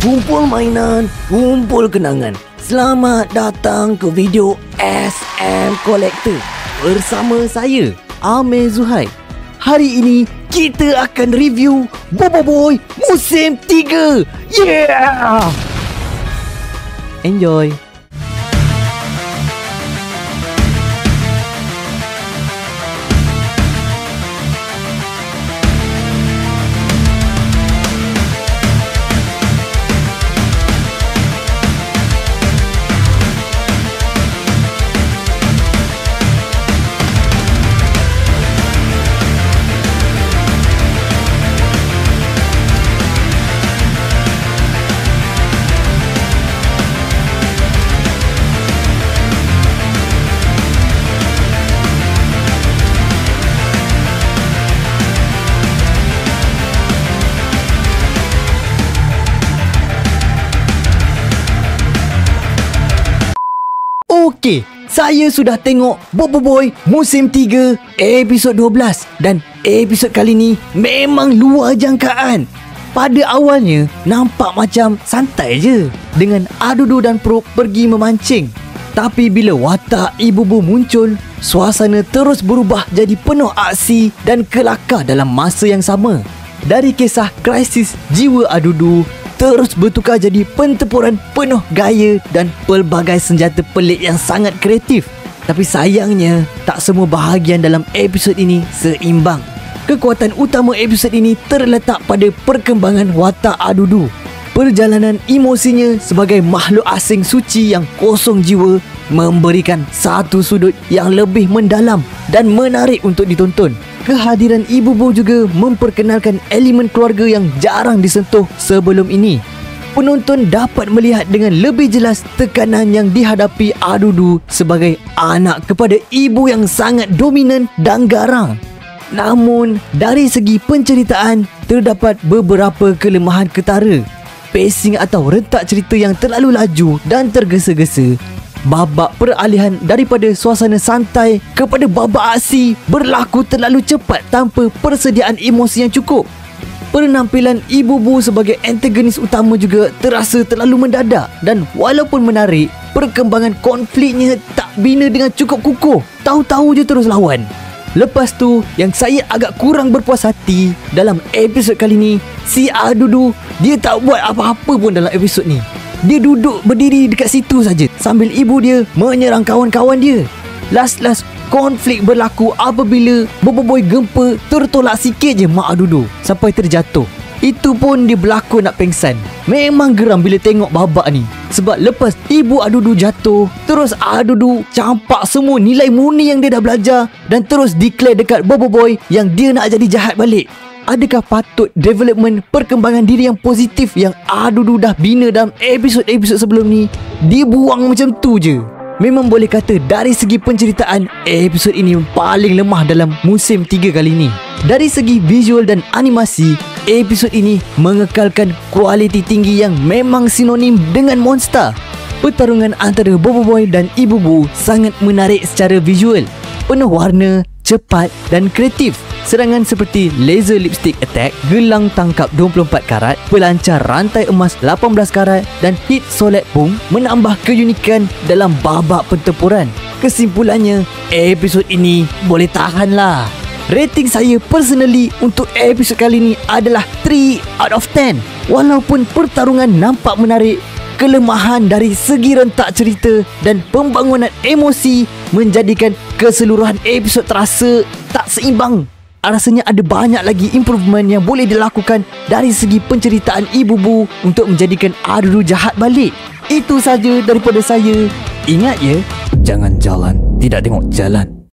kumpul mainan, kumpul kenangan. Selamat datang ke video SM Collector bersama saya, Amir Zuhair. Hari ini kita akan review Bobo Boy musim 3. Yeah! Enjoy! Okey, saya sudah tengok Bobo Boy musim 3 episod 12 dan episod kali ni memang luar jangkaan. Pada awalnya nampak macam santai je dengan Adudu dan Prok pergi memancing. Tapi bila watak Ibu Bu muncul, suasana terus berubah jadi penuh aksi dan kelakar dalam masa yang sama. Dari kisah krisis jiwa Adudu terus bertukar jadi pentempuran penuh gaya dan pelbagai senjata pelik yang sangat kreatif. Tapi sayangnya, tak semua bahagian dalam episod ini seimbang. Kekuatan utama episod ini terletak pada perkembangan watak Adudu. Perjalanan emosinya sebagai makhluk asing suci yang kosong jiwa memberikan satu sudut yang lebih mendalam dan menarik untuk ditonton. Kehadiran Ibu Bu juga memperkenalkan elemen keluarga yang jarang disentuh sebelum ini. Penonton dapat melihat dengan lebih jelas tekanan yang dihadapi Adudu sebagai anak kepada ibu yang sangat dominan dan garang. Namun, dari segi penceritaan, terdapat beberapa kelemahan ketara. Pacing atau rentak cerita yang terlalu laju dan tergesa-gesa. Babak peralihan daripada suasana santai kepada babak aksi berlaku terlalu cepat tanpa persediaan emosi yang cukup. Penampilan Ibu Bu sebagai antagonis utama juga terasa terlalu mendadak dan walaupun menarik, perkembangan konfliknya tak bina dengan cukup kukuh. Tahu-tahu je terus lawan. Lepas tu, yang saya agak kurang berpuas hati dalam episod kali ni, si Adudu dia tak buat apa-apa pun dalam episod ni. Dia duduk berdiri dekat situ saja sambil ibu dia menyerang kawan-kawan dia. Last konflik berlaku apabila Bobo Boy gempa tertolak sikit je mak Adudu sampai terjatuh. Itu pun dia berlakon nak pengsan. Memang geram bila tengok babak ni. Sebab lepas ibu Adudu jatuh, terus Adudu campak semua nilai murni yang dia dah belajar dan terus declare dekat Bobo Boy yang dia nak jadi jahat balik. Adakah patut development perkembangan diri yang positif yang Adudu dah bina dalam episod-episod sebelum ni dibuang macam tu je? Memang boleh kata dari segi penceritaan, episod ini paling lemah dalam musim 3 kali ni. Dari segi visual dan animasi, episod ini mengekalkan kualiti tinggi yang memang sinonim dengan monster. Pertarungan antara Bobo Boy dan Ibu Bu sangat menarik secara visual, penuh warna, cepat dan kreatif. Serangan seperti laser lipstick attack, gelang tangkap 24 karat, pelancar rantai emas 18 karat dan hit solat boom menambah keunikan dalam babak pertempuran. Kesimpulannya, episod ini boleh tahan lah. Rating saya personally untuk episod kali ni adalah 3 out of 10. Walaupun pertarungan nampak menarik, kelemahan dari segi rentak cerita dan pembangunan emosi menjadikan keseluruhan episod terasa tak seimbang. Rasanya ada banyak lagi improvement yang boleh dilakukan dari segi penceritaan Ibu Bu untuk menjadikan Adudu jahat balik. Itu saja daripada saya. Ingat ya, jangan jalan tidak tengok jalan.